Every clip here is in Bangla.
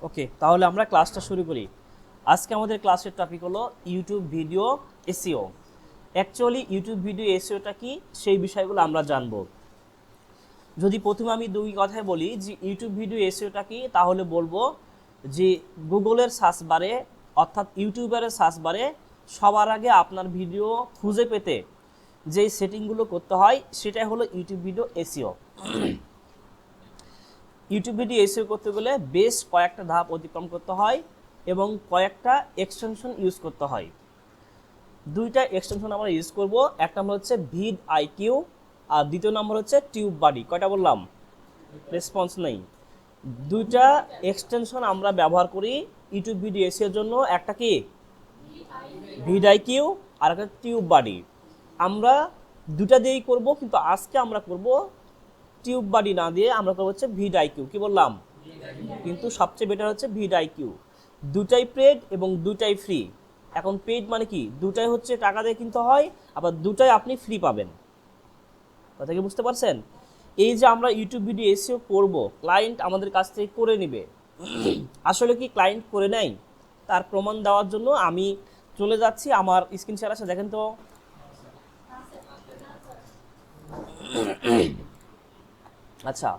ওকে, তাহলে আমরা ক্লাসটা শুরু করি। আজকে আমাদের ক্লাসের টপিক হলো YouTube video SEO. Actually YouTube video এসইওটা কি সেই বিষয়গুলো আমরা জানবো। যদি প্রথমে আমি দুই কথায় বলি যে ইউটিউব ভিডিও এসইওটা কি, তাহলে বলবো যে গুগলের সার্চ বারে অর্থাৎ ইউটিউবারের সার্চ বারে সবার আগে আপনার ভিডিও খুঁজে পেতে যেই সেটিংগুলো করতে হয় সেটাই হলো YouTube video SEO. YouTube video SEO করতে গেলে বেশ কয়েকটা ধাপ অতিক্রম করতে হয় এবং কয়েকটা এক্সটেনশন ইউজ করতে হয়। দুইটা এক্সটেনশন আমরা ইউজ করব, এক নম্বর হচ্ছে ভিড আইকিউ আর দ্বিতীয় নম্বর হচ্ছে টিউব বাডি। কয়টা বললাম? রেসপন্স নেই। দুইটা এক্সটেনশন আমরা ব্যবহার করি ইউটিউব ভিডিও এসইওর জন্য, একটা কি ভিড আইকিউ আর একটা টিউব বাডি। আমরা দুটা দিয়েই করব, কিন্তু আজকে আমরা করব টিউব বাডি না দিয়ে, আমরা করবো হচ্ছে ভিড আইকিউ। কি বললাম? কিন্তু সবচেয়ে বেটার হচ্ছে ভিড আইকিউ। দুটাই পেড এবং দুটাই ফ্রি। এখন পেড মানে কি, দুটাই হচ্ছে টাকা দিয়ে কিনতে হয়, আবার দুটাই আপনি ফ্রি পাবেন। কথা কি বুঝতে পারছেন? এই যে আমরা ইউটিউব ভিডিও এসইও করব, ক্লায়েন্ট আমাদের কাছ থেকে করে নেবে। আসলে কি ক্লায়েন্ট করে নেয়? তার প্রমাণ দেওয়ার জন্য আমি চলে যাচ্ছি, আমার স্ক্রিন শেয়ার আছে, দেখেন তো। আচ্ছা,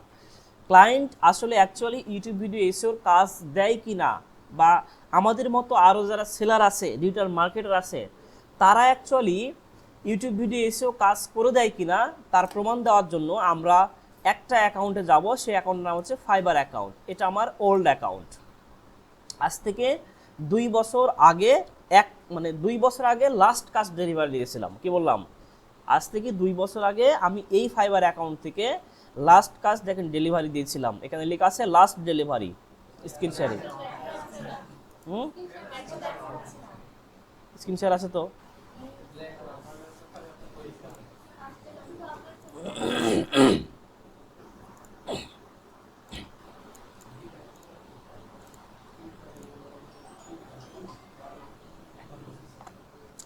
ক্লায়েন্ট আসলে অ্যাকচুয়ালি ইউটিউব ভিডিও এসইওর কাজ দেয় কি না, বা আমাদের মতো আরও যারা সেলার আছে, ডিজিটাল মার্কেটার আছে, তারা অ্যাকচুয়ালি ইউটিউব ভিডিও এসইও কাজ করে দেয় কি না তার প্রমাণ দেওয়ার জন্য আমরা একটা অ্যাকাউন্টে যাব। সেই অ্যাকাউন্টের নাম হচ্ছে ফাইবার অ্যাকাউন্ট। এটা আমার ওল্ড অ্যাকাউন্ট। আজ থেকে 2 বছর আগে মানে 2 বছর আগে লাস্ট কাজ ডেলিভারি দিয়েছিলাম। কি বললাম? আজ থেকে 2 বছর আগে আমি এই ফাইবার অ্যাকাউন্ট থেকে লাস্ট কাজ দেখেন ডেলিভারি দিয়েছিলাম। এখানে লেখা আছে লাস্ট ডেলিভারি। স্ক্রিন শেয়ারে স্ক্রিন শেয়ার আছে তো?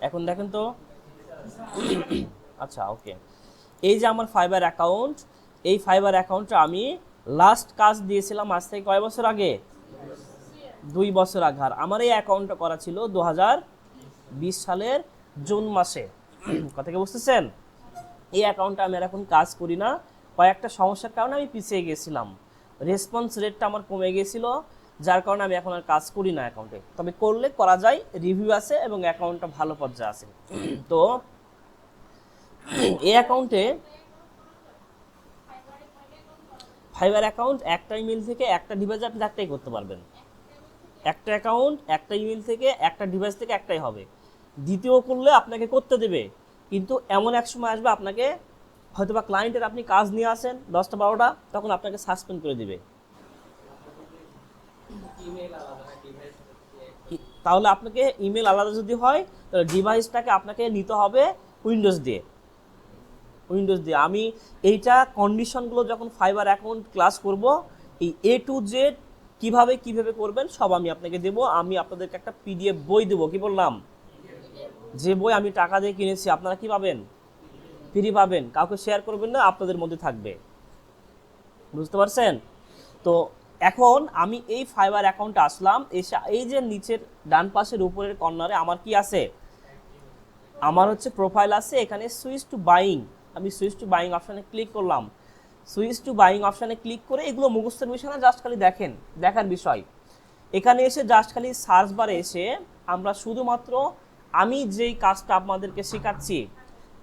এখন দেখেন তো। আচ্ছা, ওকে। এই যে আমার ফাইবার অ্যাকাউন্ট, এই ফাইবার অ্যাকাউন্টে আমি লাস্ট কাজ দিয়েছিলাম আজ থেকে কয় বছর আগে? 2 বছর আগে। আর আমার এই অ্যাকাউন্টটা করা ছিল 2020 সালের জুন মাসে। কথা কি বুঝতেছেন? এই অ্যাকাউন্টে আমি আর এখন কাজ করি না, কয়েকটা সমস্যার কারণে আমি পিছিয়ে গেছিলাম। রেসপন্স রেটটা আমার কমে গেছিলো, যার কারণে আমি এখন আর কাজ করি না অ্যাকাউন্টে। তবে করলে করা যায়, রিভিউ আছে এবং অ্যাকাউন্টটা ভালো পর্যায়ে আছে। তো এই অ্যাকাউন্টে ফাইবার অ্যাকাউন্ট একটা ইমেল থেকে একটা ডিভাইসে আপনি একটাই করতে পারবেন। একটা অ্যাকাউন্ট একটা ইমেল থেকে একটা ডিভাইস থেকে একটাই হবে। দ্বিতীয় করলে আপনাকে করতে দেবে, কিন্তু এমন এক সময় আসবে আপনাকে হয়তোবা ক্লায়েন্টের আপনি কাজ নিয়ে আসেন 10টা 12টা, তখন আপনাকে সাসপেন্ড করে দিবে। তাহলে আপনাকে ইমেল আলাদা যদি হয়, তাহলে ডিভাইসটাকে আপনাকে নিতে হবে উইন্ডোজ দিয়ে। আমি এইটা কন্ডিশনগুলো যখন ফাইবার অ্যাকাউন্ট ক্লাস করব, এই A to Z কিভাবে করবেন সব আমি আপনাকে দেবো। আমি আপনাদেরকে একটা PDF বই দেবো। কি বললাম? যে বই আমি টাকা দিয়ে কিনেছি, আপনারা কি পাবেন? ফ্রি পাবেন। কাউকে শেয়ার করবেন না, আপনাদের মধ্যে থাকবে। বুঝতে পারছেন? তো এখন আমি এই ফাইবার অ্যাকাউন্টে আসলাম, এসে এই যে নিচের ডান পাশের উপরের কর্নারে আমার কি আছে? আমার হচ্ছে প্রোফাইল আছে। এখানে সুইচ টু বাইং, আমি সুইচ টু বাইং অপশানে ক্লিক করলাম। সুইচ টু বাইং অপশানে ক্লিক করে, এগুলো মুখস্থের বিষয় না, জাস্ট খালি দেখার বিষয়। এখানে এসে জাস্ট খালি সার্চ বারে এসে আমরা শুধুমাত্র আমি যেই কাজটা আপনাদেরকে শেখাচ্ছি,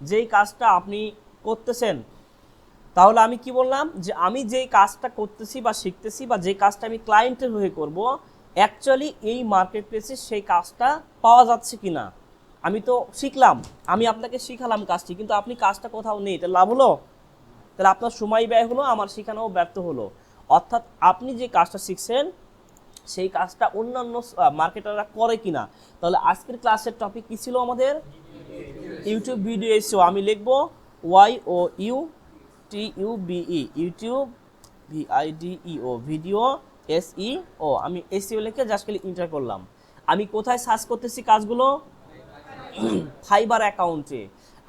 যেই কাজটা আপনি করতেছেন, তাহলে আমি কি বললাম যে আমি যেই কাজটা করতেছি বা শিখতেছি বা যে কাজটা আমি ক্লায়েন্টের হয়ে করব, অ্যাকচুয়ালি এই মার্কেট প্লেসে সেই কাজটা পাওয়া যাচ্ছে কি না। আমি তো শিখলাম, আমি আপনাকে শিখালাম কাজটি, কিন্তু আপনি কাজটা কোথাও নেই, এটা লাভ হলো? তাহলে আপনার সময় ব্যয় হলো, আমার শেখানোও ব্যর্থ হলো। অর্থাৎ আপনি যে কাজটা শিখছেন সেই কাজটা অন্যান্য মার্কেটাররা করে কিনা। তাহলে আজকের ক্লাসের টপিক কী ছিল আমাদের? YouTube video SEO. আমি লিখবো YOUTUBE, YouTube VIDEO, video SEO। আমি SEO লিখে জাস্ট খালি এন্টার করলাম। আমি কোথায় সার্চ করতেছি কাজগুলো? ফাইবার অ্যাকাউন্টে।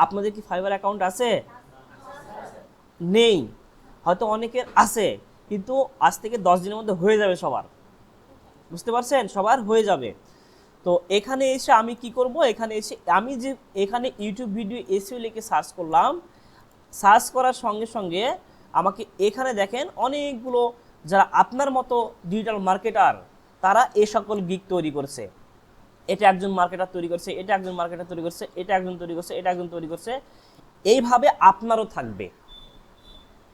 আপনাদের কি ফাইবার অ্যাকাউন্ট আছে? নেই। হয়তো অনেকের আছে, কিন্তু আজ থেকে 10 দিনের মধ্যে হয়ে যাবে সবার। বুঝতে পারছেন? সবার হয়ে যাবে। তো এখানে এসে আমি কি করব, এখানে এসে আমি যে এখানে ইউটিউব ভিডিও এসইও লিখে সার্চ করলাম, সার্চ করার সঙ্গে সঙ্গে আমাকে এখানে দেখেন অনেকগুলো যারা আপনার মতো ডিজিটাল মার্কেটার তারা এই সকল গিগ তৈরি করছে। এটা একজন মার্কেটার তৈরি করছে, এটা একজন মার্কেটার তৈরি করছে, এটা একজন তৈরি করছে, এটা একজন তৈরি করছে। এইভাবে আপনারও থাকবে,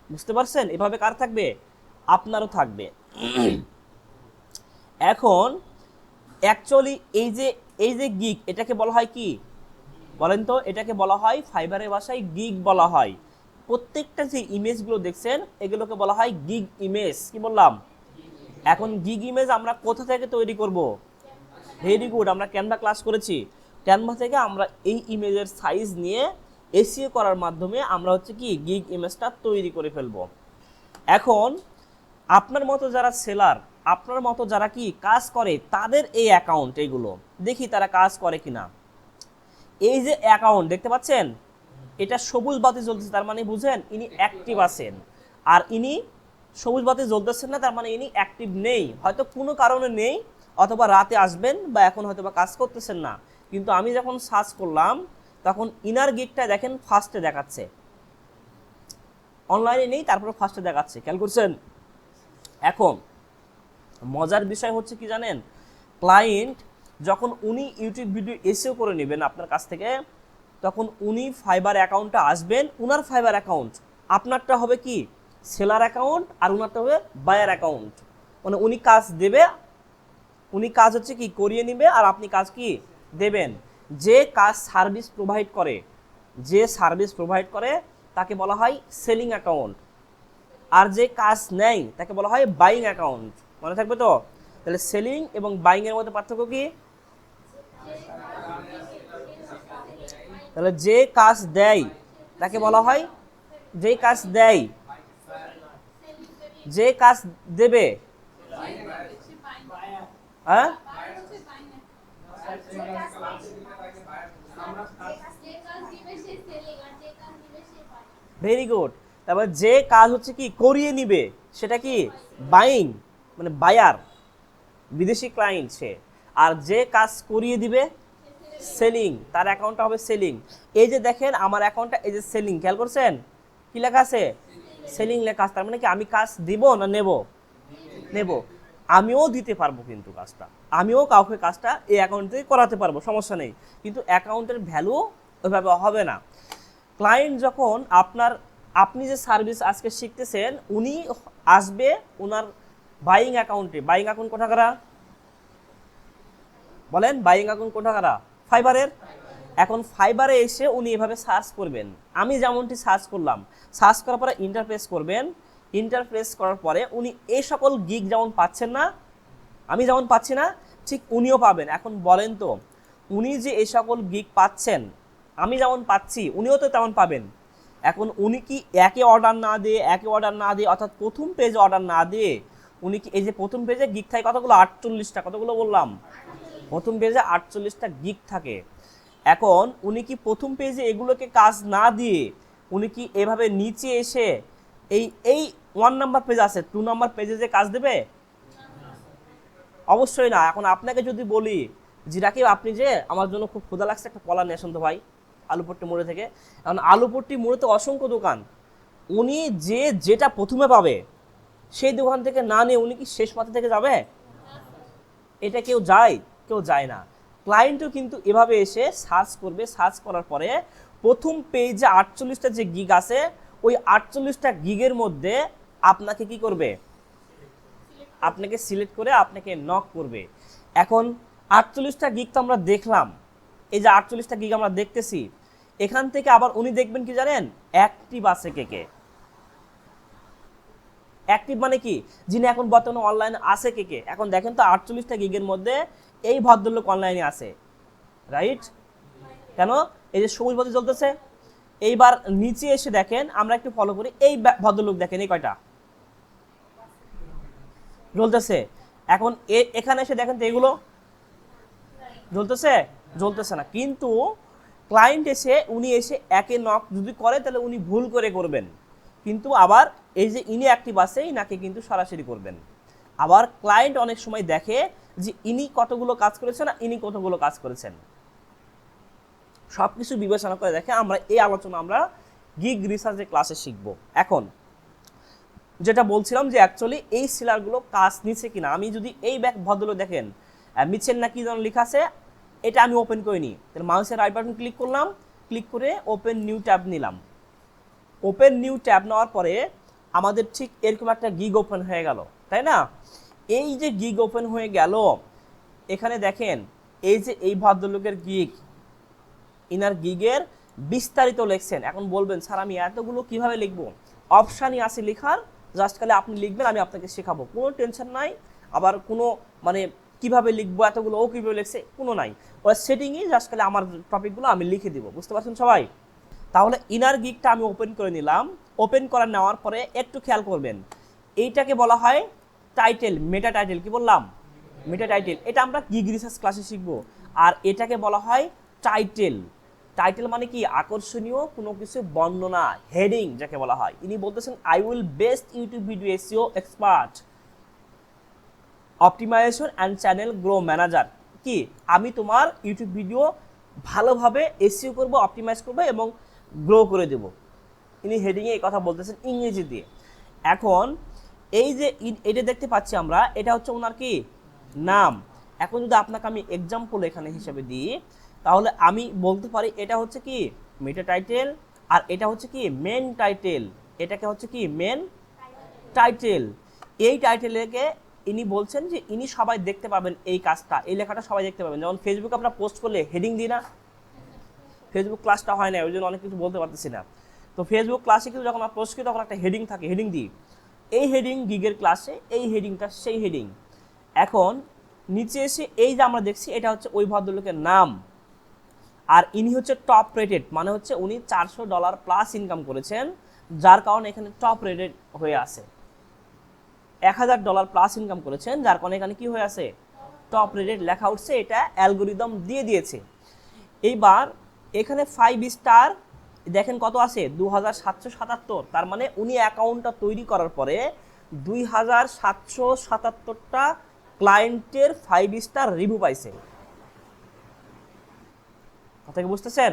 বুঝতে পারছেন? এভাবে কার থাকবে? আপনারও থাকবে। এখন অ্যাকচুয়ালি এই যে গিগ, এটাকে বলা হয় কি বলেন তো? এটাকে বলা হয় ফাইবারের ভাষায় গিগ বলা হয়। প্রত্যেকটা যে ইমেজগুলো দেখছেন এগুলোকে বলা হয় গিগ ইমেজ। কি বললাম? এখন গিগ ইমেজ আমরা কোথা থেকে তৈরি করব? ভেরি গুড, আমরা ক্যানভা ক্লাস করেছি। ক্যানভা থেকে আমরা এই ইমেজের সাইজ নিয়ে এসইও করার মাধ্যমে আমরা হচ্ছে কি গিগ ইমেজটা তৈরি করে ফেলবো। এখন আপনার মতো যারা সেলার, আপনার মতো যারা কি কাজ করে তাদের এই অ্যাকাউন্ট, এগুলো দেখি তারা কাজ করে কিনা। এই যে অ্যাকাউন্ট দেখতে পাচ্ছেন, এটা সবুজ বাতি জ্বলতেছে, তার মানে বুঝেন ইনি অ্যাক্টিভ আছেন। আর ইনি সবুজ বাতি জ্বলতেছেন না, তার মানে ইনি অ্যাক্টিভ নেই, হয়তো কোনো কারণে নেই, অথবা রাতে আসবেন বা এখন হয়তো বা কাজ করতেছেন না। কিন্তু আমি যখন সার্চ করলাম তখন ইনার গিগটা দেখেন ফার্স্টে দেখাচ্ছে, অনলাইনে নেই, তারপরে ফার্স্টে দেখাচ্ছে। খেয়াল করছেন? এখন মজার বিষয় হচ্ছে কি জানেন, ক্লায়েন্ট যখন উনি ইউটিউব ভিডিও এসেও করে নেবেন আপনার কাছ থেকে, তখন উনি ফাইবার অ্যাকাউন্টে আসবেন, উনার ফাইবার অ্যাকাউন্ট, আপনারটা হবে কি সেলার অ্যাকাউন্ট আর উনারটা হবে বায়ার অ্যাকাউন্ট। মানে উনি কাজ দেবে, উনি কাজ হচ্ছে কি করিয়ে নেবে, আর আপনি কাজ কি দেবেন। যে কাজ সার্ভিস প্রোভাইড করে, যে সার্ভিস প্রোভাইড করে তাকে বলা হয় সেলিং অ্যাকাউন্ট, আর যে কাজ নেয় তাকে বলা হয় বাইং অ্যাকাউন্ট। মনে থাকবে তো? তাহলে সেলিং এবং বাইং এর মধ্যে পার্থক্য কি? তাহলে যে কাজ দেয় তাকে বলা হয়, যে কাজ দেয়, যে কাজ দেবে, হ্যাঁ ভেরি গুড। তারপর যে কাজ হচ্ছে কি করিয়ে নিবে সেটা কি বাইং, মানে বায়ার, বিদেশি ক্লায়েন্ট সে। আর যে কাজ করিয়ে দিবে সেলিং, তার অ্যাকাউন্টটা হবে সেলিং। এই যে দেখেন আমার অ্যাকাউন্টটা, এই যে সেলিং, খেয়াল করছেন কি লেখা আছে? সেলিং লেখা আছে। তার মানে কি আমি কাজ দিব না নেব? নেব। আমিও দিতে পারবো কিন্তু কাজটা, আমিও কাউকে কাজটা এই অ্যাকাউন্ট থেকে করাতে পারবো, সমস্যা নেই। কিন্তু অ্যাকাউন্টের ভ্যালু ওইভাবে হবে না। ক্লায়েন্ট যখন আপনি যে সার্ভিস আজকে শিখতেছেন, উনি আসবে ওনার বাইং অ্যাকাউন্টে। বাইং অ্যাকাউন্ট কোথাকারা বলেন? বাইং অ্যাকাউন্ট কোথাকারা? ফাইবারের। এখন ফাইবারে এসে উনি এভাবে সার্চ করবেন, আমি যেমনটি সার্চ করলাম। সার্চ করার পরে ইন্টারফেস করবেন, ইন্টারফেস করার পরে উনি এই সকল গিগ যেমন পাচ্ছেন না, আমি যেমন পাচ্ছি না, ঠিক উনিও পাবেন। এখন বলেন তো, উনি যে এই সকল গিগ পাচ্ছেন, আমি যেমন পাচ্ছি উনিও তো তেমন পাবেন। এখন উনি কি একে অর্ডার না দিয়ে অর্থাৎ প্রথম পেজে অর্ডার না দিয়ে, উনি কি এই যে প্রথম পেজে গিগ থাকে কতগুলো? 48টা। কতগুলো বললাম? প্রথম পেজে 48টা গিগ থাকে। এখন উনি কি প্রথম পেজে এগুলোকে কাজ না দিয়ে উনি কি এভাবে নিচে এসে এই এই 1 নাম্বার পেজ আছে 2 নাম্বার পেজে যে কাজ দেবে? অবশ্যই না। এখন আপনাকে যদি বলি যে রাকিব, আপনি যে আমার জন্য খুব ক্ষুধা লাগছে, একটা কলা নিয়ে আসুন তো ভাই আলুপট্টি মোড়ে থেকে। এখন আলুপট্টি মোড়ে তো অসংখ্য দোকান, উনি যে যেটা প্রথমে পাবে সেই দোকান থেকে না নিয়ে উনি কি শেষ মাথা থেকে যাবে? এটা কেউ যায়? কেউ যায় না। ক্লায়েন্টও কিন্তু এভাবে এসে সার্চ করবে, সার্চ করার পরে প্রথম পেজে 48টা যে গিগ আছে, ওই 48টা গিগের মধ্যে আপনাকে কি করবে? আপনাকে সিলেক্ট করে আপনাকে নক করবে। এখন 48টা গিগ তো আমরা দেখলাম, এই যে 48টা গিগ আমরা দেখতেছি, এখান থেকে আবার উনি দেখবেন কি জানেন? অ্যাক্টিভ আছে কে কে। অ্যাক্টিভ মানে কি? যিনি এখন বর্তমানে অনলাইনে আছে কে কে। এখন দেখেন তো 48টা গিগের মধ্যে এই ভদ্রলোক অনলাইনে আছে, রাইট? কেন? এই যে সবুজ বাতি জ্বলতেছে। এইবার নিচে এসে দেখেন, আমরা একটু ফলো করি, এই ভদ্রলোক দেখেন এই কয়টা জ্বলতেছে। এখন এখানে এসে দেখেন তো এগুলো জ্বলতেছে? জ্বলতেছে না। কিন্তু ক্লায়েন্ট এসে উনি এসে একে নক যদি করে তাহলে উনি ভুল করে করবেন, কিন্তু আবার এই যে ইনি অ্যাক্টিভ আছে ইনাকে কিন্তু সরাসরি করবেন। আবার ক্লায়েন্ট অনেক সময় দেখে যে ইনি কতগুলো কাজ করেছেন আর ইনি কতগুলো কাজ করেছেন, সবকিছু বিবেচনা করে দেখে আমরা এই আলোচনা আমরা গিগ রিসার্চের ক্লাসে শিখব। এখন যেটা বলছিলাম যে অ্যাকচুয়ালি এই সিলারগুলো কাজ নিচ্ছে কিনা, আমি যদি এই ব্যাক ভদ্রলোক দেখেন মিচেল না কি যেন লেখা আছে, এটা আমি ওপেন করে নিই, তাহলে মাউসের রাইট বাটন ক্লিক করলাম, ক্লিক করে ওপেন নিউ ট্যাব নিলাম। ওপেন নিউ ট্যাব নেওয়ার পরে আমাদের ঠিক এরকম একটা গিগ ওপেন হয়ে গেল, তাই না? এই যে গিগ ওপেন হয়ে গেল, এখানে দেখেন এই যে এই ভদ্রলোকের গিগ, ইনার গিগের বিস্তারিত লিখছেন। এখন বলবেন স্যার আমি এতগুলো কিভাবে লিখবো? অপশানই আছে লেখার, জাস্ট খালি আপনি লিখবেন, আমি আপনাকে শেখাবো, কোনো টেনশন নাই। আবার কোনো মানে কিভাবে লিখবো এতগুলো, ও কীভাবে লিখছে কোনো নাই, ওর সেটিংই জাস্ট খালি আমার টপিকগুলো আমি লিখে দিব, বুঝতে পারছেন সবাই? তাহলে ইনার গিগটা আমি ওপেন করে নিলাম। ওপেন করে নেওয়ার পরে একটু খেয়াল করবেন, এইটাকে বলা হয় টাইটেল, মেটা টাইটেল। কি বললাম? মেটা টাইটেল। এটা আমরা গিগ রিসার্চ ক্লাসে শিখবো। আর এটাকে বলা হয় টাইটেল। টাইটেল মানে কি? আকর্ষণীয় কোনো কিছু বর্ণনা, হেডিং যাকে বলা হয়। ইনি বলতেছেন I will best YouTube video SEO expert, optimisation and channel grow manager. কি? আমি তোমার ইউটিউব ভিডিও ভালোভাবে এসইও করব, অপটিমাইজ করব এবং গ্রো করে দেব। ইনি হেডিংয়ে এই কথা বলতেছেন ইংরেজি দিয়ে। এখন এই যে এটা দেখতে পাচ্ছি আমরা, এটা হচ্ছে ওনার কি নাম। এখন যদি আপনাকে আমি এক্সাম্পল এখানে হিসেবে দিই, তাহলে আমি বলতে পারি এটা হচ্ছে কি মেটা টাইটেল, আর এটা হচ্ছে কি মেন টাইটেল। এটাকে হচ্ছে কি মেন টাইটেল। এই টাইটেলকে ইনি বলছেন যে ইনি সবাই দেখতে পাবেন, এই কাজটা, এই লেখাটা সবাই দেখতে পাবেন। যেমন ফেসবুকে আমরা পোস্ট করলে হেডিং দিই না? ফেসবুক ক্লাসটা হয় না, ওই জন্য অনেক কিছু বলতে পারতেছি না। তো ফেসবুক ক্লাসে কিন্তু যখন আমরা পোস্ট করি তখন একটা হেডিং থাকে, হেডিং দিই। এই হেডিং গিগের ক্লাসে এই হেডিংটা সেই হেডিং। এখন নিচে এসে এই যে আমরা দেখছি এটা হচ্ছে ওই ভদ্রলোকের নাম, আর ইনি হচ্ছে টপ রেটেড, মানে হচ্ছে উনি $400 প্লাস ইনকাম করেছেন, যার কারণে এখানে টপ রেটেড হয়ে আছে। $1000 প্লাস ইনকাম করেছেন, যার কারণে এখানে কি হয়ে আছে? টপ রেটেড লেখা উঠছে। এটা অ্যালগোরিদম দিয়ে দিয়েছে। এইবার এখানে 5 স্টার দেখেন কত আছে? 2777। তার মানে উনি অ্যাকাউন্টটা তৈরি করার পরে 2777টা ক্লায়েন্টের 5 স্টার রিভিউ পাইছে। কথা কি বুঝতেছেন?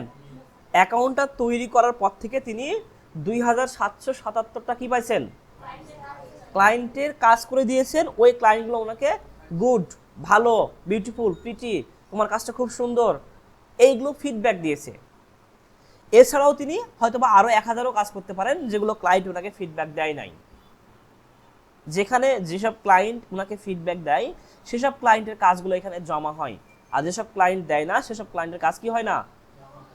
অ্যাকাউন্টটা তৈরি করার পর থেকে তিনি 2777টা কি পাইছেন? ক্লায়েন্টের কাজ করে দিয়েছেন। ওই ক্লায়েন্টগুলো ওনাকে গুড, ভালো, বিউটিফুল, প্রিটি, তোমার কাজটা খুব সুন্দর, এইগুলো ফিডব্যাক দিয়েছে। এছাড়াও তিনি হয়তোবা আরও 1000ও কাজ করতে পারেন যেগুলো ক্লায়েন্ট ওনাকে ফিডব্যাক দেয় নাই। যেখানে যেসব ক্লায়েন্ট ওনাকে ফিডব্যাক দেয় সেসব ক্লায়েন্টের কাজগুলো এখানে জমা হয়, আর যেসব ক্লায়েন্ট দেয় না সেসব ক্লায়েন্টের কাজ কি হয় না,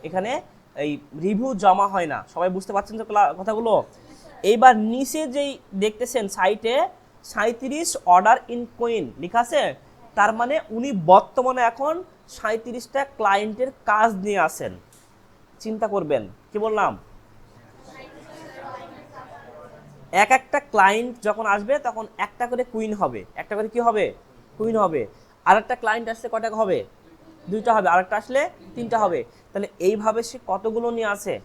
এখানে এই রিভিউ জমা হয় না। সবাই বুঝতে পারছেন তো কথাগুলো? এইবার নিচে যেই দেখতেছেন সাইটে 37 অর্ডার ইন কুইন লেখা আছে, তার মানে উনি বর্তমানে এখন 37টা ক্লায়েন্টের কাজ নিয়ে আসেন। চিন্তা করবেন, কি বললাম? এক একটা ক্লায়েন্ট যখন আসবে তখন একটা করে কুইন হবে, একটা করে কি হবে? কুইন হবে। আর একটা ক্লায়েন্ট আসলে কয়টা হবে? 2টা হবে। আরেকটা আসলে 3টা হবে। তাহলে এইভাবে সে কতগুলো নিয়ে আসে?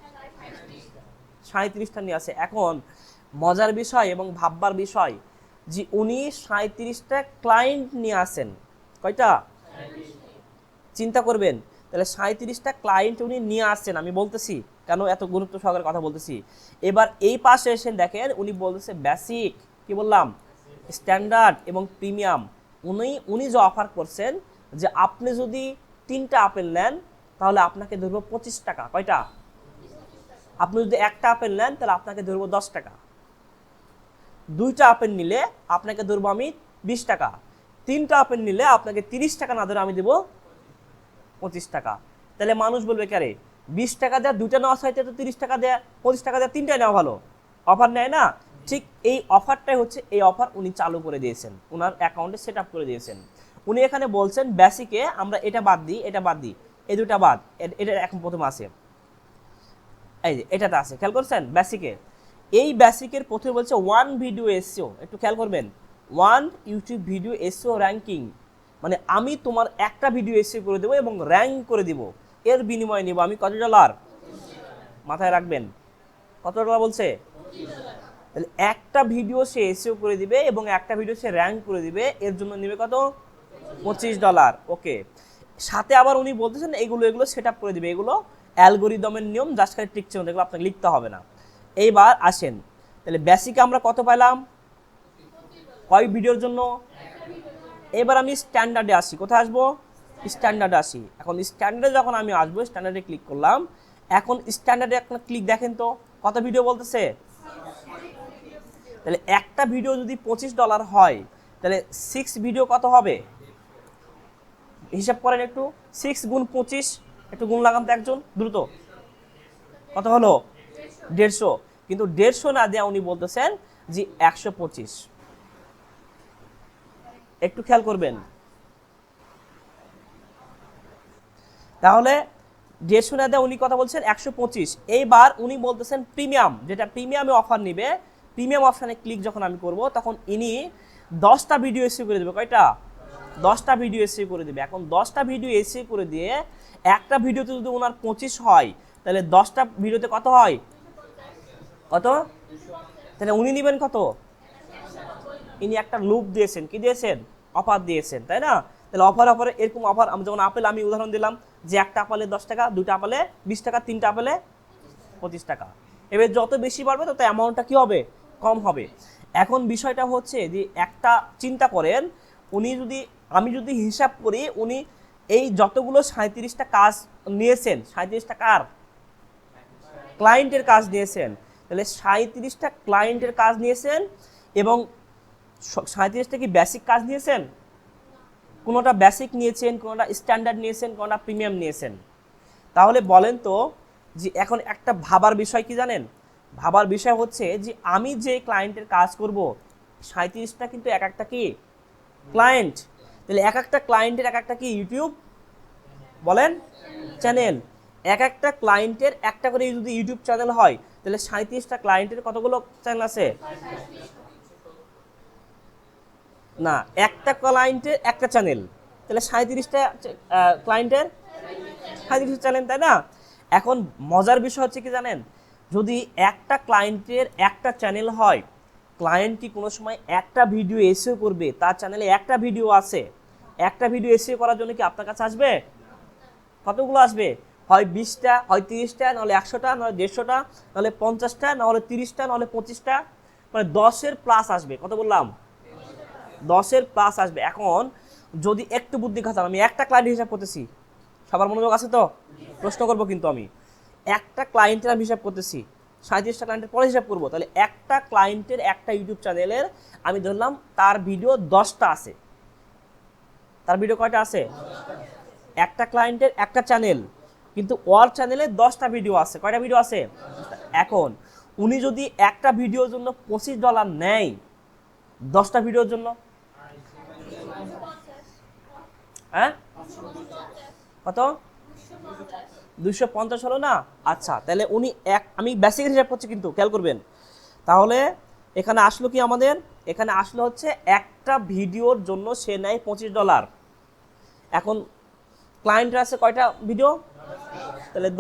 37টা নিয়ে আসে। এখন মজার বিষয় এবং ভাববার বিষয় যে উনি 37টা ক্লায়েন্ট নিয়ে আসেন। কয়টা? চিন্তা করবেন, তাহলে 37টা ক্লায়েন্ট উনি নিয়ে আসছেন। আমি বলতেছি কেন এত গুরুত্ব সহকারে কথা বলতেছি। এবার এই পাশে এসে দেখেন উনি বলতেছে বেসিক, কি বললাম, স্ট্যান্ডার্ড এবং প্রিমিয়াম। উনি যে অফার করছেন যে আপনি যদি 3টা আপেল নেন তাহলে আপনাকে ধরবো 25 টাকা। কয়টা? আপনি যদি একটা আপেল নেন তাহলে আপনাকে ধরবো 10 টাকা। 2টা আপেল নিলে আপনাকে ধরবো আমি 20 টাকা। 3টা আপেল নিলে আপনাকে 30 টাকা না ধরে আমি দেবো 25 টাকা। তাহলে মানুষ বলবে ক্যারে 20 টাকা দেওয়া 2টা নেওয়া চাইতে তো 30 টাকা দেয়া, 25 টাকা দেওয়া 3টাই নেওয়া ভালো। অফার নেয় না? ঠিক এই অফারটাই হচ্ছে, এই অফার উনি চালু করে দিয়েছেন, ওনার অ্যাকাউন্টে সেট আপ করে দিয়েছেন। উনি এখানে বলছেন বেসিকে আমরা এটা বাদ দিই, এটা বাদ দিই, এই দুটা বাদ, এটা এখন প্রথমে আছে, এই যে এটাতে আছে, খেয়াল করছেন বেসিকে। এই বেসিকের প্রথমে বলছে 1 ভিডিও এসইও, একটু খেয়াল করবেন, 1 ইউটিউব ভিডিও এসইও র্যাঙ্কিং, মানে আমি তোমার একটা ভিডিও এসইও করে দেবো এবং র্যাঙ্ক করে দিব, এর বিনিময়ে নিব আমি কত ডলার? মাথায় রাখবেন, কত ডলার বলছে? তাহলে একটা ভিডিও সে এসইও করে দিবে এবং একটা ভিডিও সে র্যাঙ্ক করে দিবে, এর জন্য নেবে কত? $25। ওকে, সাথে আবার উনি বলতেছেন এগুলো সেট আপ করে দিবে, এগুলো অ্যালগোরিদমের নিয়ম, জাস্ট খালি টিক চিহ্ন, এগুলো আপনাকে লিখতে হবে না। এইবার আসেন, তাহলে বেসিকে আমরা কত পাইলাম? কয় ভিডিওর জন্য? এবার আমি স্ট্যান্ডার্ডে আসি। কোথায় আসবো? স্ট্যান্ডার্ডে আসি। এখন স্ট্যান্ডার্ডে যখন আমি আসবো, স্ট্যান্ডার্ডে ক্লিক করলাম। এখন স্ট্যান্ডার্ডে একটা ক্লিক দেখেন তো কত ভিডিও বলতেছে। তাহলে একটা ভিডিও যদি $25 হয়, তাহলে 6 ভিডিও কত হবে? হিসাব করেন একটু। 6 গুণ 25, একটু গুণ লাগান তো একজন দ্রুত। কত হলো? 150। কিন্তু 150 না দেয়া উনি বলতেছেন যে 125। একটু খেয়াল করবেন। তাহলে 150 না দেয়া উনি কথা বলছেন 125। এইবার উনি বলতেছেন প্রিমিয়াম, যেটা প্রিমিয়ামে অফার নিবে, প্রিমিয়াম অপশানে ক্লিক যখন আমি করব, তখন ইনি 10টা ভিডিও এসি করে দেবে। কয়টা? 10টা ভিডিও এসি করে দেবে। এখন 10টা ভিডিও এসি করে দিয়ে একটা ভিডিওতে যদি ওনার 25 হয়, তাহলে 10টা ভিডিওতে কত হয়? কত? তাহলে উনি নেবেন কত? ইনি একটা লুপ দিয়েছেন, কি দিয়েছেন? অফার দিয়েছেন, তাই না? তাহলে অফারে এরকম অফার, যেমন আপেল আমি উদাহরণ দিলাম যে একটা আপেলে 10 টাকা, দুইটা আপেলে 20 টাকা, তিনটা আপেলে 25 টাকা। এবার যত বেশি বাড়বে তত অ্যামাউন্টটা কি হবে? কম হবে। এখন বিষয়টা হচ্ছে যে একটা চিন্তা করেন, আমি যদি হিসাব করি, উনি এই যতগুলো 37টা কাজ নিয়েছেন, 37টা কার? ক্লায়েন্টের কাজ নিয়েছেন। তাহলে 37টা ক্লায়েন্টের কাজ নিয়েছেন, এবং 37টা কি বেসিক কাজ নিয়েছেন? কোনোটা বেসিক নিয়েছেন, কোনোটা স্ট্যান্ডার্ড নিয়েছেন, কোনোটা প্রিমিয়াম নিয়েছেন। তাহলে বলেন তো যে এখন একটা ভাবার বিষয় কি জানেন? ভাবার বিষয় হচ্ছে যে আমি যে ক্লায়েন্টের কাজ করব, 37টা কিন্তু এক একটা কি ক্লায়েন্ট। তাহলে এক একটা ক্লায়েন্টের এক একটা কি ইউটিউব বলেন চ্যানেল। এক একটা ক্লায়েন্টের একটা করে যদি ইউটিউব চ্যানেল হয়, তাহলে 37টা ক্লায়েন্টের কতগুলো চ্যানেল আছে? না, একটা ক্লায়েন্টের একটা চ্যানেল, তাহলে 37টা ক্লায়েন্টের 37টা চ্যানেল, তাই না? এখন মজার বিষয় হচ্ছে কি জানেন, যদি একটা ক্লায়েন্টের একটা চ্যানেল হয়, ক্লায়েন্ট কি কোনো সময় একটা ভিডিও এসিও করবে? তার চ্যানেলে একটা ভিডিও আছে, একটা ভিডিও এসিও করার জন্য কি আপনার কাছে আসবে? কতগুলো আসবে? হয় 20টা, হয় 30টা, নাহলে 100টা, নাহলে 150টা, নাহলে 50টা, নাহলে 30টা, নাহলে 25টা, মানে 10-এর প্লাস আসবে। কত বললাম? 10-এর প্লাস আসবে। এখন যদি একটু বুদ্ধি খাটান, আমি একটা ক্লায়েন্ট হিসাব করতেছি, সবার মনোযোগ আছে তো? প্রশ্ন করবো কিন্তু আমি একটা ক্লায়েন্টের আমি হিসাব করতেছি, 37টা ক্লায়েন্টের পরে হিসাব করবো। তাহলে একটা ক্লায়েন্টের একটা ইউটিউব চ্যানেলের আমি ধরলাম তার ভিডিও 10টা আছে। তার ভিডিও কয়টা আছে? একটা ক্লায়েন্টের একটা চ্যানেল, কিন্তু ওর চ্যানেলে 10টা ভিডিও আছে। কয়টা ভিডিও আছে? এখন উনি যদি একটা ভিডিওর জন্য $25 নেয়, 10টা ভিডিওর জন্য, হ্যাঁ কত? 250 হলো না? আচ্ছা, তাহলে উনি আমি বেসিক হিসাব করছি কিন্তু খেয়াল করবেন। তাহলে এখানে আসলো কি আমাদের? এখানে আসলো হচ্ছে একটা ভিডিওর জন্য সে নেয় $25। এখন ক্লায়েন্টের আছে কয়টা ভিডিও? তাহলে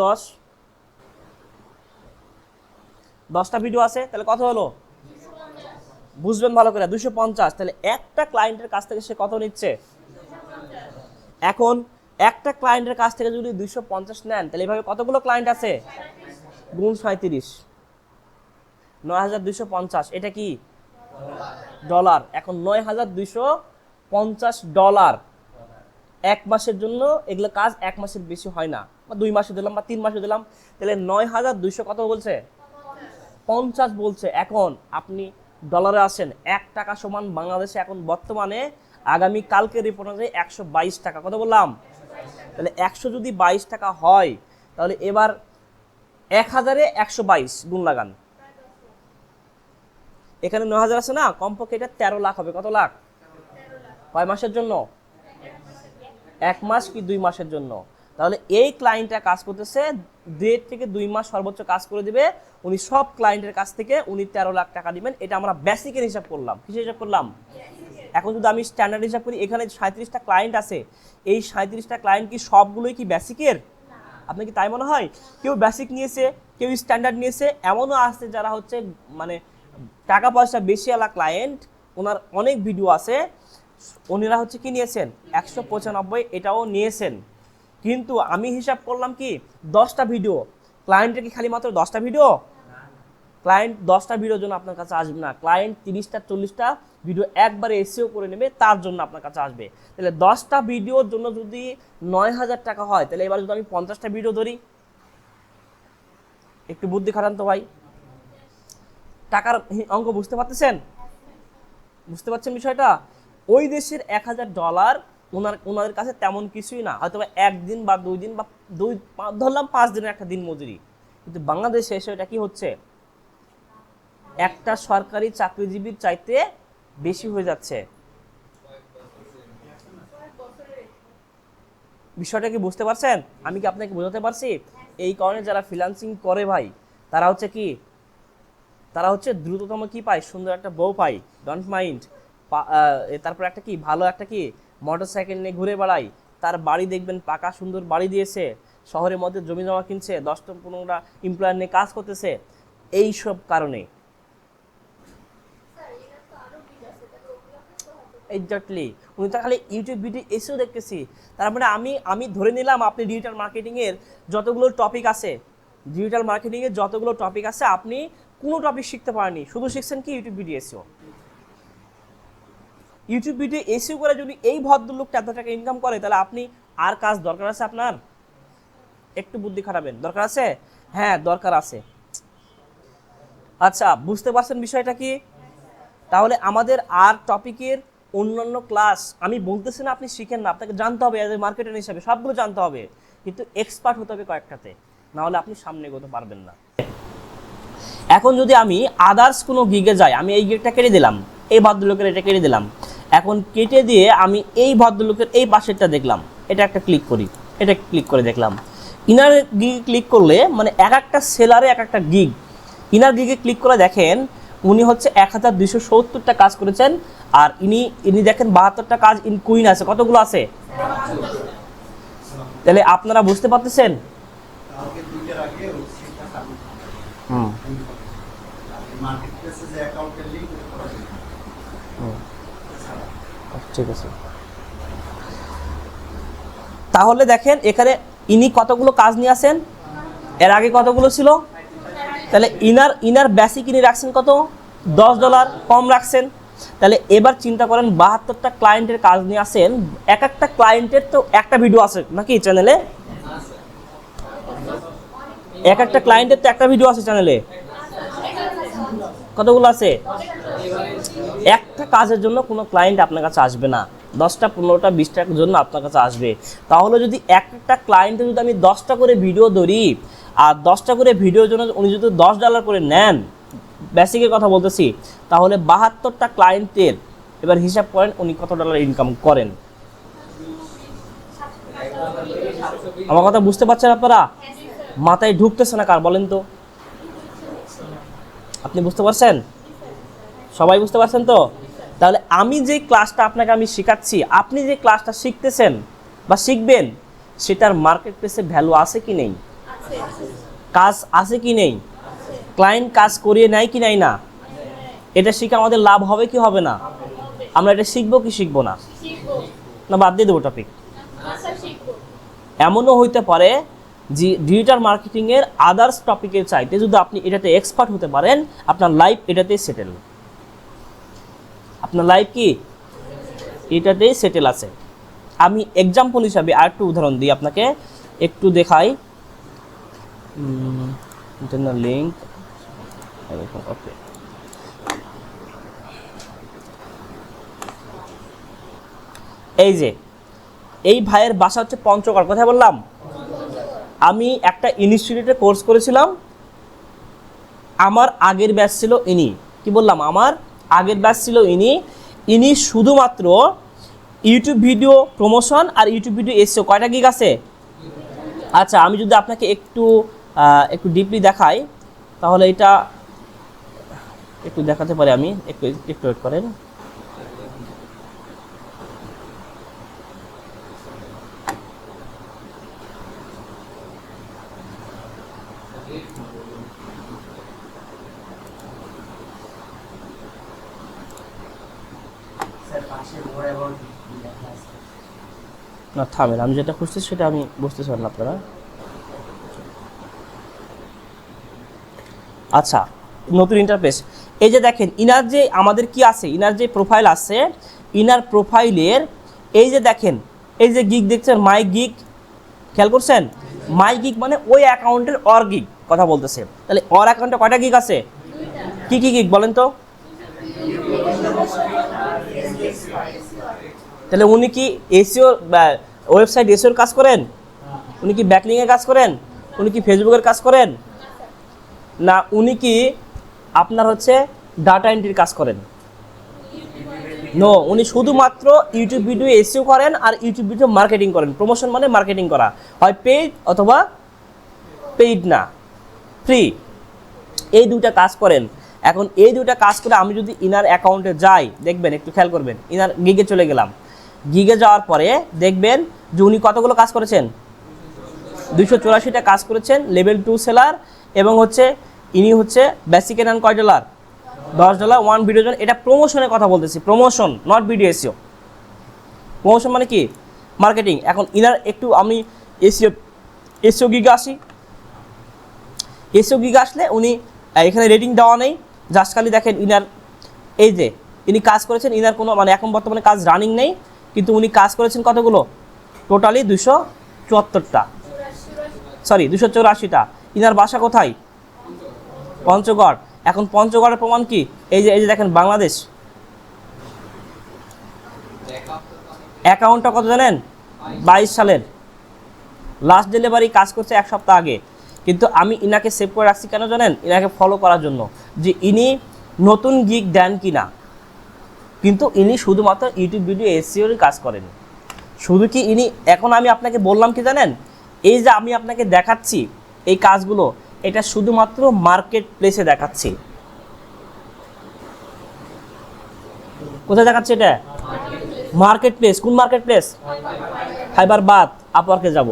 10টা ভিডিও আছে, তাহলে কত হলো? বুঝবেন ভালো করে, 250। তাহলে একটা ক্লায়েন্টের কাছ থেকে সে কত নিচ্ছে? এখন একটা ক্লায়েন্টের কাছ থেকে যদি 250 নেন, তাহলে এভাবে কতগুলো ক্লায়েন্ট আছে? গুণ 37, 9250। এটা কি ডলার? এখন $9250 এক মাসের জন্য। এগুলো কাজ এক মাসের বেশি হয় না, বা 2 মাসে দিলাম বা 3 মাসে দিলাম। তাহলে 9200 কত বলছে? 50 বলছে। এখন আপনি ডলারে আসেন, 1 টাকা সমান বাংলাদেশে এখন বর্তমানে আগামী কালকে রিপোর্ট অনুযায়ী 122 টাকা। কত বললাম? তাহলে 100 যদি 22 টাকা হয়, তাহলে এবার 1000-এ 122 গুণ লাগান। এখানে 9000 আছে না, কমপক্ষে এটা 13 লাখ হবে। কত লাখ? কয় মাসের জন্য? 1 মাস কি 2 মাসের জন্য? তাহলে এই ক্লায়েন্টটা কাজ করতেছে 1.5 থেকে 2 মাস সর্বোচ্চ কাজ করে দিবে। উনি সব ক্লায়েন্টের কাছ থেকে উনি 13 লাখ টাকা দিবেন। এটা আমরা বেসিকের হিসাব করলাম। কিসের হিসাব করলাম? এখন যদি আমি স্ট্যান্ডার্ড হিসাব করি, এখানে 37টা ক্লায়েন্ট আছে, এই 37টা ক্লায়েন্ট কি সবগুলোই কি বেসিকের? আপনার কি তাই মনে হয়? কেউ বেসিক নিয়েছে, কেউ স্ট্যান্ডার্ড নিয়েছে, এমনও আছে যারা হচ্ছে মানে টাকা পয়সা বেশি আলা ক্লায়েন্ট, ওনার অনেক ভিডিও আছে, ওনারা হচ্ছে কি নিয়েছেন 195, এটাও নিয়েছেন। কিন্তু আমি হিসাব করলাম কি 10টা ভিডিও, ক্লায়েন্টের কি খালি মাত্র 10টা ভিডিও? ক্লায়েন্ট 10টা ভিডিওর জন্য আপনার কাছে আসবে না, ক্লায়েন্ট 30টা 40টা ভিডিও একবারে এসিও করে নেবে, তার জন্য আপনার কাছে আসবে। তাহলে 10টা ভিডিওর জন্য যদি 9,000 টাকা হয়, তাহলে এবার যদি আমি 50টা ভিডিও ধরি, একটু বুদ্ধি খাটান তো ভাই, টাকার অঙ্ক বুঝতে পারতেছেন? বুঝতে পারছেন বিষয়টা? ওই দেশের $1,000 ওনাদের কাছে তেমন কিছুই না, হয়তো একদিন বা 2 দিন বা ধরলাম 5 দিনের একটা দিন মজুরি। কিন্তু বাংলাদেশে এসে এটা কি হচ্ছে, একটা সরকারি চাকরিজীবীর চাইতে বেশি হয়ে যাচ্ছে। বিষয়টা কি বুঝতে পারছেন? আমি কি আপনাকে বোঝাতে পারছি? এই কারণে যারা ফ্রিল্যান্সিং করে ভাই, তারা হচ্ছে কি, তারা হচ্ছে দ্রুততম কি পায়, সুন্দর একটা বউ পায়, ডোন্ট মাইন্ড। তারপর একটা কি ভালো একটা কি মোটর সাইকেল নিয়ে ঘুরে বেড়ায়, তার বাড়ি দেখবেন পাকা সুন্দর বাড়ি দিয়েছে, শহরের মধ্যে জমি জমা কিনছে, 10-15টা এমপ্লয়ার নিয়ে কাজ করতেছে। এই সব কারণে এক্স্যাক্টলি, উনি তো খালি ইউটিউব ভিডিও এসেও দেখতেছি। তার মানে আমি ধরে নিলাম আপনি ডিজিটাল মার্কেটিংয়ের যতগুলো টপিক আছে, আপনি কোনো টপিক শিখতে পারেননি, শুধু শিখছেন কি ইউটিউব ভিডিও এসেও। ইউটিউব ভিডিও এসিও করে যদি এই ভদ্রলোক এত টাকা ইনকাম করে, তাহলে আপনি আর কাজ দরকার আছে আপনার? একটু বুদ্ধি খাটাবেন, দরকার আছে? হ্যাঁ দরকার আছে। আচ্ছা বুঝতে পারছেন বিষয়টা কি? তাহলে আমাদের আর টপিকের অন্যান্য ক্লাস আমি বলতেছি না আপনি শিখেন না, আপনাকে জানতে হবে এজ এ মার্কেটার হিসাবে, সবগুলো জানতে হবে, কিন্তু এক্সপার্ট হতে হবে কয়েকটাতে, না হলে আপনি সামনে এগোতে পারবেন না। এখন যদি আমি আদার্স কোনো গিগে যাই, আমি এই গিগটা কেটে দিলাম, এই ভদ্রলোকের এটা কেটে দিলাম, এখন কেটে দিয়ে আমি এই ভদ্রলোকের এই পাশেরটা দেখলাম, এটা একটা ক্লিক করি, এটা ক্লিক করে দেখলাম। ইনার গিগে ক্লিক করলে মানে এক একটা সেলারে এক একটা গিগ, ইনার গিগে ক্লিক করে দেখেন উনি হচ্ছে 1,270টা কাজ করেছেন, আর ইনি দেখেন 72টা কাজ ইন কুইন আছে, কতগুলো আছে? তাহলে আপনারা বুঝতে পারতেছেন? ঠিক আছে, তাহলে দেখেন এখানে ইনি কতগুলো কাজ নিয়ে আসেন, এর আগে কতগুলো ছিল? তাহলে ইনার বেসিক ইনি রাখছেন কত? $10, কম রাখছেন। তাহলে এবার চিন্তা করেন 72টা ক্লায়েন্টের কাজ নিয়ে আসেন, এক একটা ক্লায়েন্টের তো একটা ভিডিও আছে নাকি চ্যানেলে? এক একটা ক্লায়েন্টের তো একটা ভিডিও আছে চ্যানেলে, কতগুলো আছে? একটা কাজের জন্য কোনো ক্লায়েন্ট আপনার কাছে আসবে না, 10টা 15টা 20টার জন্য আপনার কাছে আসবে। তাহলে যদি একটা ক্লায়েন্টে যদি আমি 10টা করে ভিডিও ধরি, আর 10টা করে ভিডিওর জন্য উনি যদি $10 করে নেন, বেসিকের কথা বলতেছি, তাহলে 72টা ক্লায়েন্টের এবার হিসাব করেন উনি কত ডলার ইনকাম করেন। আমার কথা বুঝতে পারছেন আপনারা? মাথায় ঢুকতেছে না কার বলেন তো? আপনি বুঝতে পারছেন? সবাই বুঝতে পারছেন তো? তাহলে আমি যে ক্লাসটা আপনাকে আমি শেখাচ্ছি, আপনি যে ক্লাসটা শিখতেছেন বা শিখবেন, সেটার মার্কেট প্লেসে ভ্যালু আছে কি নেই? কাজ আছে কি নেই? ক্লায়েন্ট কাজ করিয়ে নেয় কি নেয় না? এটা শিখে আমাদের লাভ হবে কি হবে না? আমরা এটা শিখবো কি শিখবো না? না বাদ দিয়ে দেবো টপিক? এমনও হইতে পারে যে ডিজিটাল মার্কেটিংয়ের আদার্স টপিকের চাইতে যদি আপনি এটাতে এক্সপার্ট হতে পারেন, আপনার লাইফ এটাতেই সেটেল। আপনার লাইফ কি এটাতেই সেটেল আছে। আমি এক্সাম্পল হিসাবে আর একটু উদাহরণ দিই আপনাকে, একটু দেখাই। ইন্টারনাল লিঙ্ক, ওকে, এই যে এই ভাইয়ের বাসা হচ্ছে পঞ্চগড়, কোথায় বললাম? আমি একটা ইনস্টিটিউটে কোর্স করেছিলাম, আমার আগের ব্যাচ ছিল ইনি, কি বললাম, আমার আগের ব্যাচ ছিল ইনি শুধুমাত্র ইউটিউব ভিডিও প্রমোশন আর ইউটিউব ভিডিও এসেও কয়টা গিগ আছে? আচ্ছা আমি যদি আপনাকে একটু ডিপলি দেখাই, তাহলে এটা একটু দেখাতে পারি আমি, একটু ওয়েট করেন। না থামেন, আমি যেটা খুঁজছি সেটা আমি বুঝতে পারেন আপনারা। আচ্ছা, নতুন ইন্টারফেস। এই যে দেখেন ইনার যে আমাদের কি আছে, ইনার যে প্রোফাইল আছে, ইনার প্রোফাইলের এই যে দেখেন এই যে গিগ দেখছেন, মাই গিগ, খেয়াল করছেন? মাই গিগ মানে ওই অ্যাকাউন্টের অর গিগ কথা বলতেছে। তাহলে অর অ্যাকাউন্টে কয়টা গিগ আছে? কি কি গিগ বলেন তো? তাহলে উনি কি এসইও ওয়েবসাইট এসইওর কাজ করেন? উনি কি ব্যাকলিংয়ের কাজ করেন? উনি কি ফেসবুকের কাজ করেন? না উনি কি আপনার হচ্ছে ডাটা এন্ট্রির কাজ করেন? নো, উনি শুধুমাত্র ইউটিউব ভিডিও এসইও করেন আর ইউটিউব ভিডিও মার্কেটিং করেন। প্রমোশন মানে মার্কেটিং করা, হয় পেইড অথবা পেইড না, ফ্রি, এই দুইটা কাজ করেন। এখন এই দুইটা কাজ করে আমি যদি ইনার অ্যাকাউন্টে যাই, দেখবেন একটু খেয়াল করবেন, ইনার গিগে চলে গেলাম। গিগে যাওয়ার পরে দেখবেন যে উনি কতগুলো কাজ করেছেন? 284টা কাজ করেছেন, লেভেল 2 সেলার, এবং হচ্ছে ইনি হচ্ছে বেসিক এন্ড কয় ডলার? $10, 1 ভিডিও জন। এটা প্রমোশনের কথা বলতেছি, promotion, not video SEO. Promotion মানে কি? মার্কেটিং। এখন ইনার একটু আমি এসইও গিগে আসি। এসইও গিগে আসলে উনি এখানে রেটিং দেওয়া নেই, জাস্ট খালি দেখেন ইনার এই যে ইনি কাজ করেছেন, ইনার কোনো মানে এখন বর্তমানে কাজ রানিং নেই, কিন্তু উনি কাজ করেছেন কতগুলো? টোটালি 274টা, সরি 284টা। ইনার বাসা কোথায়? পঞ্চগড়। এখন পঞ্চগড়ের প্রমাণ কি? এই যে দেখেন বাংলাদেশ। অ্যাকাউন্টটা কত জানেন? 22 সালের লাস্ট ডেলিভারি, কাজ করছে 1 সপ্তাহ আগে। কিন্তু আমি ইনাকে সেভ করে রাখছি কেন জানেন? ইনাকে ফলো করার জন্য, যে ইনি নতুন গিগ দেন কি না। কিন্তু ইনি শুধুমাত্র ইউটিউব ভিডিও এসইওর কাজ করেন। শুধু কি ইনি, এখন আমি আপনাকে বললাম কি জানেন, এই যে আমি আপনাকে দেখাচ্ছি এই কাজগুলো, এটা শুধুমাত্র মার্কেট প্লেসে দেখাচ্ছি। কোথায় দেখাচ্ছি এটা? Market place. কোন মার্কেট প্লেস? ফাইবার বাদ আপওয়ার্কে যাব,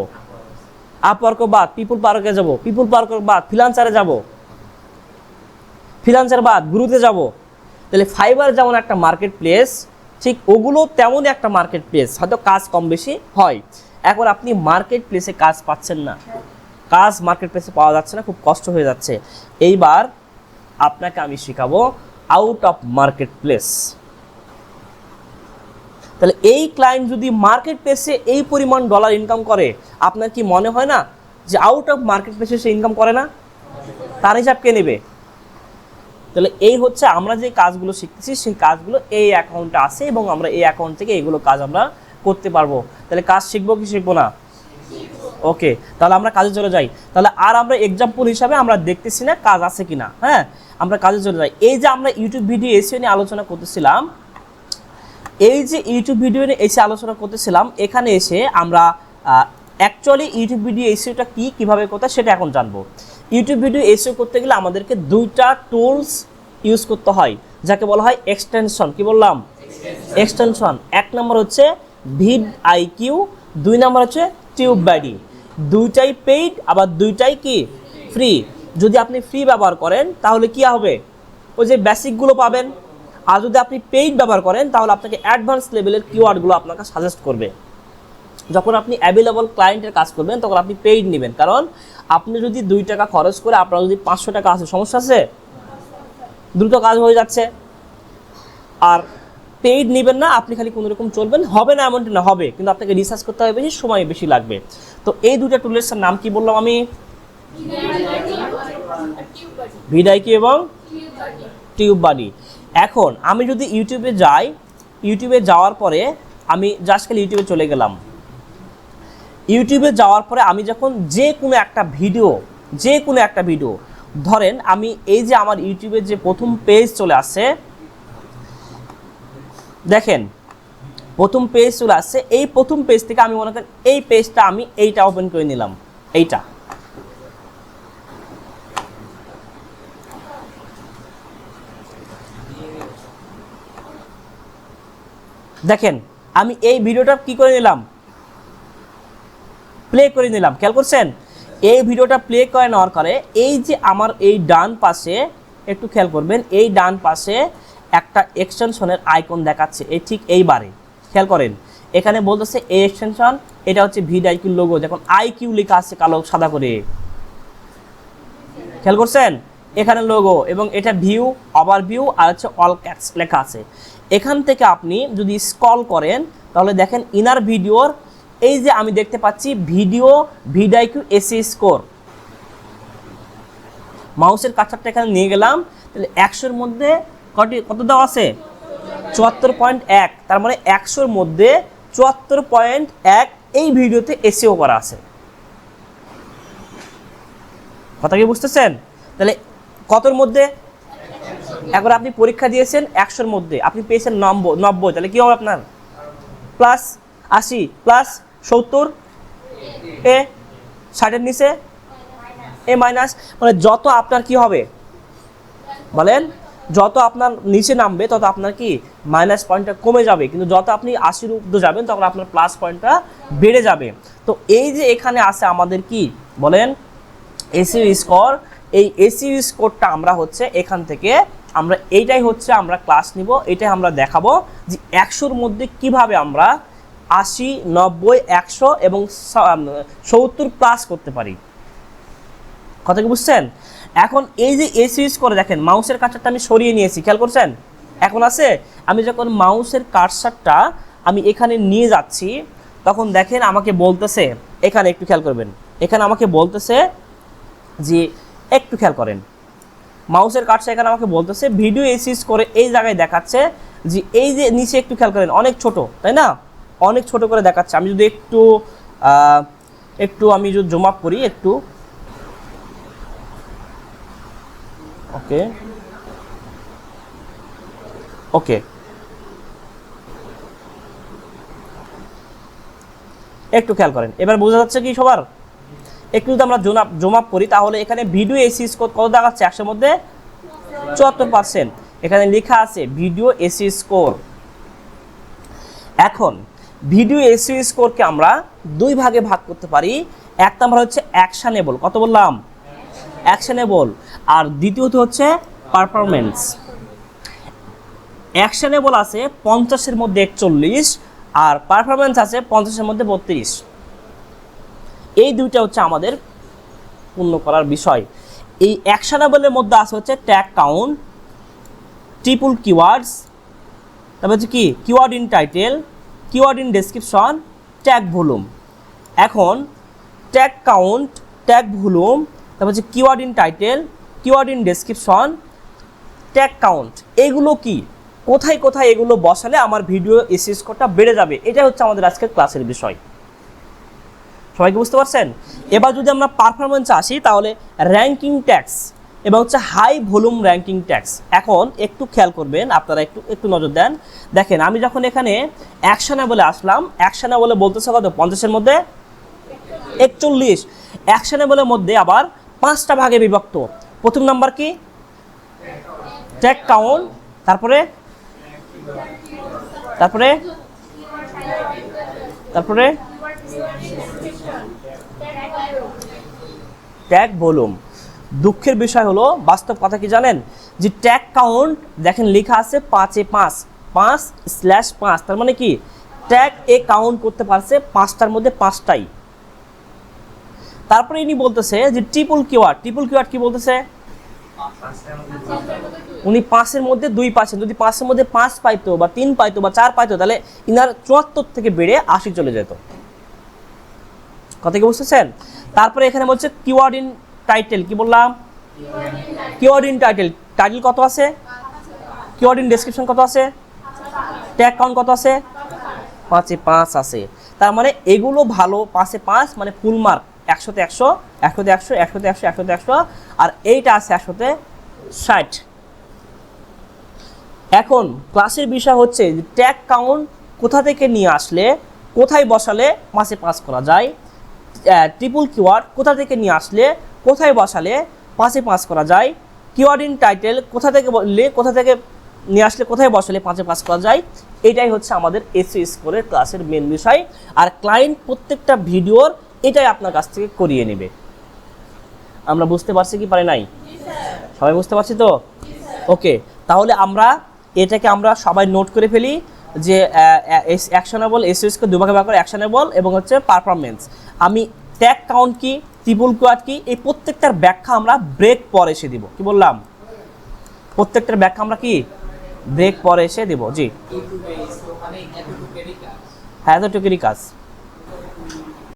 আপওয়ার্ক বাদ পিপুল পার্কে যাব, পিপুল পার্কের বাদ ফ্রিল্যান্সারে যাব, ফ্রিল্যান্সার বাদ গ্রুপে যাব। তাহলে ফাইবার যেমন একটা মার্কেট প্লেস, ঠিক ওগুলো তেমনই একটা মার্কেট প্লেস, হয়তো কাজ কম বেশি হয়। এখন আপনি মার্কেট প্লেসে কাজ পাচ্ছেন না, কাজ মার্কেট প্লেসে পাওয়া যাচ্ছে না, খুব কষ্ট হয়ে যাচ্ছে। এইবার আপনাকে আমি শেখাবো আউট অফ মার্কেট প্লেস। তাহলে এই ক্লায়েন্ট যদি মার্কেট প্লেসে এই পরিমাণ ডলার ইনকাম করে, আপনার কি মনে হয় না যে আউট অফ মার্কেট প্লেসে সে ইনকাম করে না? তার হিসাব কে নেবে? তাহলে এই হচ্ছে আমরা যে কাজগুলো শিখতেছি, সেই কাজগুলো এই অ্যাকাউন্টে আছে এবং আমরা এই অ্যাকাউন্ট থেকে এইগুলো কাজ আমরা করতে পারবো। তাহলে কাজ শিখবো কি শিখবো না? ওকে, তাহলে আমরা কাজে চলে যাই। তাহলে আর আমরা এক্সাম্পল হিসাবে আমরা দেখতেছি না কাজ আছে কিনা, হ্যাঁ, আমরা কাজে চলে যাই। এই যে আমরা ইউটিউব ভিডিও এসিও নিয়ে আলোচনা করতেছিলাম, এই যে ইউটিউব ভিডিও নিয়ে এসে আলোচনা করতেছিলাম, এখানে এসে আমরা অ্যাকচুয়ালি ইউটিউব ভিডিও এসিওটা কী, কীভাবে করতে সেটা এখন জানবো। ইউটিউব ভিডিও এসইও করতে গেলে আমাদেরকে দুইটা টুলস ইউজ করতে হয়, যাকে বলা হয় এক্সটেনশন। কি বললাম? এক্সটেনশন। এক নম্বর হচ্ছে ভিডআইকিউ, 2 নম্বর হচ্ছে টিউববাডি। দুইটাই পেইড, আবার দুইটাই কি ফ্রি। যদি আপনি ফ্রি ব্যবহার করেন তাহলে কি হবে? ওই যে বেসিকগুলো পাবেন। আর যদি আপনি পেইড ব্যবহার করেন তাহলে আপনাকে অ্যাডভান্স লেভেলের কিওয়ার্ডগুলো আপনাকে সাজেস্ট করবে। যখন আপনি অ্যাভেলেবল ক্লায়েন্টের কাজ করবেন তখন আপনি পেইড নেবেন, কারণ আপনি যদি 2 টাকা খরচ করে আপনার যদি 500 টাকা আছে, সমস্যা আছে? দ্রুত কাজ হয়ে যাচ্ছে। আর পেইড নেবেন না, আপনি খালি কোনো রকম চলবেন, হবে না এমনটা না, হবে, কিন্তু আপনাকে রিসার্চ করতে হবে বেশি, সময় বেশি লাগবে। তো এই দুটো টুলের নাম কি বললাম আমি? ভিডআইকিউ এবং টিউববাডি। এখন আমি যদি ইউটিউবে যাই, ইউটিউবে যাওয়ার পরে আমি জাস্ট খালি ইউটিউবে চলে গেলাম। ইউটিউবে যাওয়ার পরে আমি যখন যে কোনো একটা ভিডিও ধরেন, আমি এই যে আমার ইউটিউবের যে প্রথম পেজ চলে আসছে, দেখেন প্রথম পেজ চলে আসছে, এই প্রথম পেজ থেকে আমি মনে করেন এই পেজটা আমি এইটা ওপেন করে নিলাম, এইটা দেখেন আমি এই ভিডিওটা কি করে নিলাম, প্লে করে নিলাম। খেয়াল করছেন? এই ভিডিওটা প্লে করে নেওয়ার পরে এই যে আমার এই ডান পাশে একটু খেয়াল করবেন, এই ডান পাশে একটা এক্সটেনশনের আইকন দেখাচ্ছে এই ঠিক এইবারে, খেয়াল করেন এখানে বলতেছে এই এক্সটেনশন, এটা হচ্ছে ভিডিআইকিউ লোগো, যখন আইকিউ লেখা আছে কালো সাদা করে, খেয়াল করছেন এখানে লোগো, এবং এটা ভিউ, ওভারভিউ আর হচ্ছে অল ক্যাপস লেখা আছে। এখান থেকে আপনি যদি স্ক্রল করেন তাহলে দেখেন ইনার ভিডিওর এই যে আমি দেখতে পাচ্ছি ভিডিও ভিডিআইকিউ এসি স্কোর, মাউসের কার্সারটা এখানে নিয়ে গেলাম, তাহলে 100-এর মধ্যে কত দেওয়া আছে 74.1, তার মানে 100-এর মধ্যে 74.1 এই ভিডিওতে এসিও করা আছে। কথা কি বুঝতেছেন? তাহলে কতর মধ্যে, একবার আপনি পরীক্ষা দিয়েছেন 100-এর মধ্যে আপনি পেয়েছেন 90, তাহলে কি হবে আপনার প্লাস 80 প্লাস 70 এ 60-এর নিচে এ মাইনাস, মানে যত আপনার কি হবে বলেন, যত আপনার নিচে নামবে তত আপনার কি মাইনাস পয়েন্টটা কমে যাবে, কিন্তু যত আপনি 80-র ঊর্ধ্বে যাবেন তখন আপনার প্লাস পয়েন্টটা বেড়ে যাবে। তো এই যে এখানে আছে আমাদের কি বলেন এসইউ স্কোর, এই এসইউ স্কোরটা আমরা হচ্ছে এখান থেকে আমরা এইটাই হচ্ছে আমরা ক্লাস নিব, এটাই আমরা দেখাবো যে 100-এর মধ্যে কিভাবে আমরা 80, 90, 100 এবং 70 প্লাস করতে পারি। কথা কি বুঝছেন? এখন এই যে এসইউ স্কোরে দেখেন মাউসের কার্সারটা আমি সরিয়ে নিয়েছি, খেয়াল করছেন এখন আছে, আমি যখন মাউসের কার্সারটা আমি এখানে নিয়ে যাচ্ছি তখন দেখেন আমাকে বলতেছে, এখানে একটু খেয়াল করবেন, এখানে আমাকে বলতেছে যে একটু খেয়াল করেন মাউসের কার্সার এখানে আমাকে বলতেছে ভিডিও এসইউ স্কোরে এই জায়গায় দেখাচ্ছে যে এই যে নিচে একটু খেয়াল করেন অনেক ছোট, তাই না, অনেক ছোট করে দেখাচ্ছে। আমি যদি একটু আমি যদি জুম আপ করি একটু, ওকে ওকে একটু খেয়াল করেন, এবার বোঝা যাচ্ছে কি সবার? একটু যদি আমরা জুম আপ করি তাহলে এখানে ভিডিও এসইউ স্কোর কত দেখাচ্ছে 100-এর মধ্যে 74%, এখানে লেখা আছে ভিডিও এসইউ স্কোর। এখন ভিডিও এসইউ স্কোরকে আমরা দুই ভাগে ভাগ করতে পারি, এক নাম্বার হচ্ছে অ্যাকশনেবল, কত বললাম অ্যাকশনেবল, আর দ্বিতীয়ত হচ্ছে পারফরমেন্স। অ্যাকশনেবল আছে 50-এর মধ্যে 41 আর পারফরমেন্স আছে 50-এর মধ্যে 32, এই দুইটা হচ্ছে আমাদের পূর্ণ করার বিষয়। এই অ্যাকশনেবলের মধ্যে আছে হচ্ছে ট্যাগ কাউন্ট, ট্রিপল কিওয়ার্ডস, তারপর হচ্ছে কি keyword in title, keyword in description, tag volume. এখন ট্যাগ কাউন্ট, ট্যাগ ভলিউম, তারপর হচ্ছে keyword in title, keyword in description, tag count, এগুলো কি কোথায় কোথায় এগুলো বসালে আমার ভিডিও এসইউ স্কোরটা বেড়ে যাবে, এটা হচ্ছে আমাদের আজকের ক্লাসের বিষয়। সবাইকে বুঝতে পারছেন? এবার যদি আমরা পারফরমেন্সে আসি তাহলে র্যাঙ্কিং ট্যাক্স এবং হচ্ছে হাই ভলিউম র্যাঙ্কিং ট্যাক্স। এখন একটু খেয়াল করবেন আপনারা, একটু নজর দেন, দেখেন আমি যখন এখানে অ্যাকশনেবলে আসলাম, অ্যাকশনেবলে বলতেছে কত 50-এর মধ্যে 41, অ্যাকশনেবলের মধ্যে আবার 5টা ভাগে বিভক্ত। প্রথম নাম্বার কি ট্যাগ কাউন্ট, তারপরে তারপরে তারপরে ট্যাগ ভলিউম। দুঃখের বিষয় হলো বাস্তব কথা কি জানেন, যে ট্যাগ কাউন্ট দেখেন লেখা আছে 5/5, তার মানে কি ট্যাগ এ কাউন্ট করতে পারছে 5টার মধ্যে 5টাই। তারপরে ইনি বলতেছে যে ট্রিপল কিওয়ার্ড, ট্রিপল কিওয়ার্ড কি বলতেছে, উনি 5-এর মধ্যে 2 পাচ্ছেন, যদি 5-এর মধ্যে 5 পাইতো বা 3 পাইতো বা 4 পাইতো তাহলে ইনার 74 থেকে বেড়ে 80 চলে যেত। কথা কি বুঝতেছেন? তারপরে এখানে বলছে কিওয়ার্ড ইন টাইটেল, কি বললাম কিওয়ার্ড ইন টাইটেল, টাইটেল কত আছে, কিওয়ার্ড ইন ডেসক্রিপশন কত আছে, ট্যাগ কাউন্ট কত আছে 5/5 আছে। তার মানে এগুলো ভালো, 5/5 মানে ফুল মার্ক, 100-তে 100, 100-তে 100, 100-তে 100, 100-তে 100, আর এইটা আছে 100-তে 60। এখন ক্লাসের বিষয় হচ্ছে যে ট্যাগ কাউন্ট কোথা থেকে নিয়ে আসলে কোথায় বসালে 5/5 করা যায়, ট্রিপল কিওয়ার্ড কোথা থেকে নিয়ে আসলে কোথায় বসালে 5/5 করা যায়, কিওয়ার্ড ইন টাইটেল কোথা থেকে বললে কোথা থেকে নিয়ে আসলে কোথায় বসালে 5/5 করা যায়, এটাই হচ্ছে আমাদের এসইউ স্কোরের ক্লাসের মেন বিষয়। আর ক্লায়েন্ট প্রত্যেকটা ভিডিওর এটাই আপনার কাছ থেকে করিয়ে নেবে। আমরা বুঝতে পারছি কি পারে নাই? সবাই বুঝতে পারছি তো? ওকে, তাহলে আমরা এটাকে আমরা সবাই নোট করে ফেলি যে অ্যাকশনেবল এসইউএসকে দুভাগে ভাগ করে অ্যাকশনেবল এবং হচ্ছে পারফরমেন্স। আমি ট্যাগ কাউন্ট কি, ট্রিপল কোয়াড কি, এই প্রত্যেকটার ব্যাখ্যা আমরা ব্রেক পরে এসে দিব। কি বললাম? প্রত্যেকটার ব্যাখ্যা আমরা কি ব্রেক পরে এসে দিব। জি হ্যাঁ, এতটুকুরই কাজ।